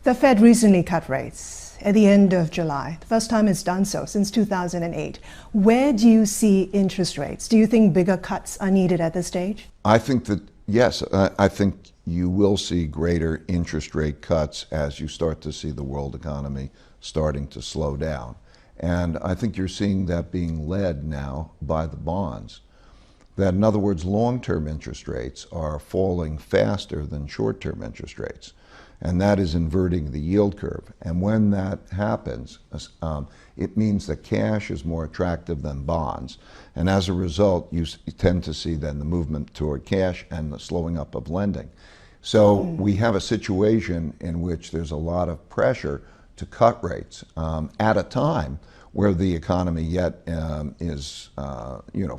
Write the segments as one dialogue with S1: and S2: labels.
S1: The Fed recently cut rates at the end of July. The first time it's done so since 2008. Where do you see interest rates? Do you think bigger cuts are needed at this stage?
S2: I think that, yes, I think you will see greater interest rate cuts as you start to see the world economy starting to slow down. And I think you're seeing that being led now by the bonds. That, in other words, long-term interest rates are falling faster than short-term interest rates. And that is inverting the yield curve. And when that happens, it means that cash is more attractive than bonds. And as a result, you tend to see then the movement toward cash and the slowing up of lending. So we have a situation in which there's a lot of pressure to cut rates at a time where the economy yet is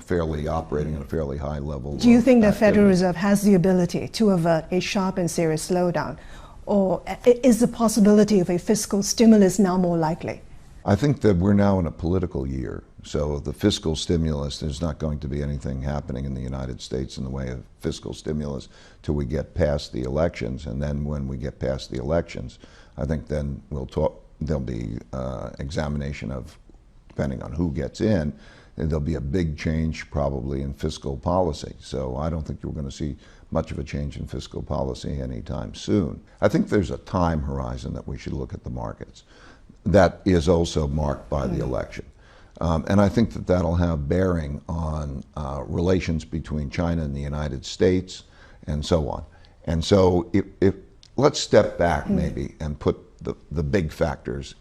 S2: fairly operating at a fairly high level.
S1: Do you think the Federal Reserve has the ability to avert a sharp and serious slowdown? Or is the possibility of a fiscal stimulus now more likely?
S2: I think that we're now in a political year. So the fiscal stimulus, there's not going to be anything happening in the United States in the way of fiscal stimulus till we get past the elections. And then when we get past the elections, I think then there'll be examination of, depending on who gets in, there'll be a big change probably in fiscal policy. So I don't think you're going to see much of a change in fiscal policy anytime soon. I think there's a time horizon that we should look at the markets that is also marked by the election. And I think that that'll have bearing on relations between China and the United States and so on. And so if let's step back maybe and put the big factors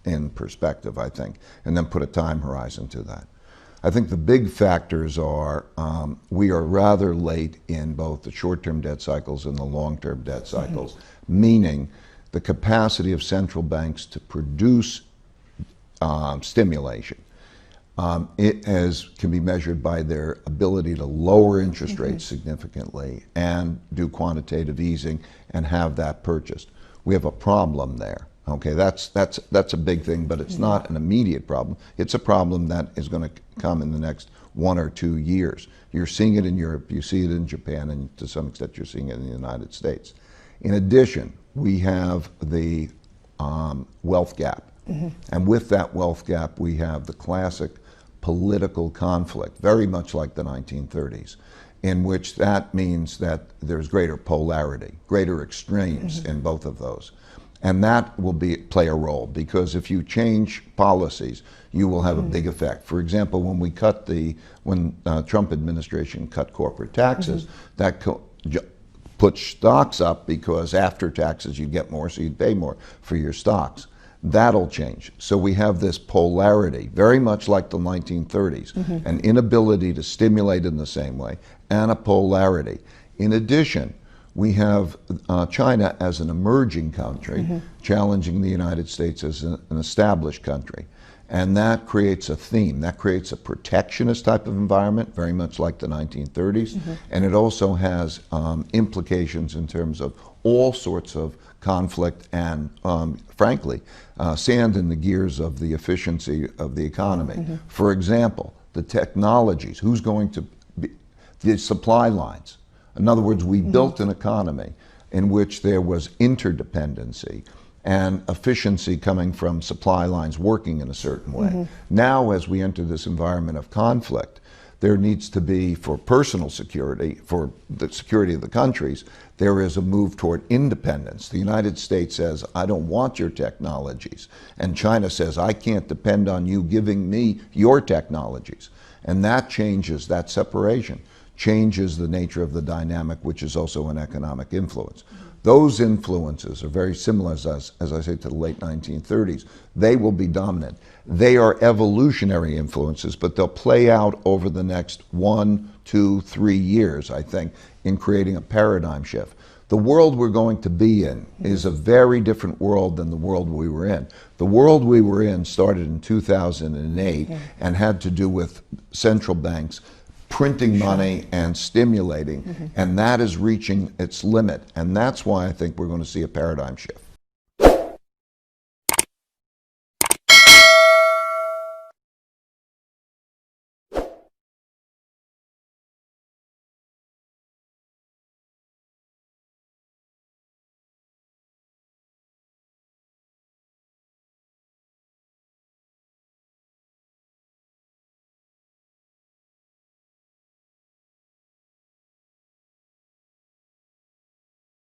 S2: in perspective, I think, and then put a time horizon to that. I think the big factors are we are rather late in both the short-term debt cycles and the long-term debt cycles, meaning the capacity of central banks to produce stimulation. It can be measured by their ability to lower interest rates significantly and do quantitative easing and have that purchased. We have a problem there. Okay, that's a big thing, but it's not an immediate problem. It's a problem that is going to come in the next 1 or 2 years. You're seeing it in Europe, you see it in Japan, and to some extent you're seeing it in the United States. In addition, we have the wealth gap. And with that wealth gap, we have the classic political conflict, very much like the 1930s, in which that means that there's greater polarity, greater extremes in both of those. And that will play a role, because if you change policies, you will have a big effect. For example, when Trump administration cut corporate taxes, that put stocks up, because after taxes you get more, so you'd pay more for your stocks. That'll change. So we have this polarity, very much like the 1930s, an inability to stimulate in the same way, and a polarity. In addition, we have China as an emerging country challenging the United States as an established country. And that creates a theme. That creates a protectionist type of environment, very much like the 1930s. And it also has implications in terms of all sorts of conflict and, frankly, sand in the gears of the efficiency of the economy. For example, the technologies. Who's going to be the supply lines? In other words, we built an economy in which there was interdependency and efficiency coming from supply lines working in a certain way. Now, as we enter this environment of conflict, there needs to be, for personal security, for the security of the countries, there is a move toward independence. The United States says, I don't want your technologies. And China says, I can't depend on you giving me your technologies. And that changes, that separation changes the nature of the dynamic, which is also an economic influence. Those influences are very similar, as I say, to the late 1930s. They will be dominant. They are evolutionary influences, but they'll play out over the next 1, 2, 3 years, I think, in creating a paradigm shift. The world we're going to be in is a very different world than the world we were in. The world we were in started in 2008 and had to do with central banks printing money and stimulating, and that is reaching its limit. And that's why I think we're going to see a paradigm shift.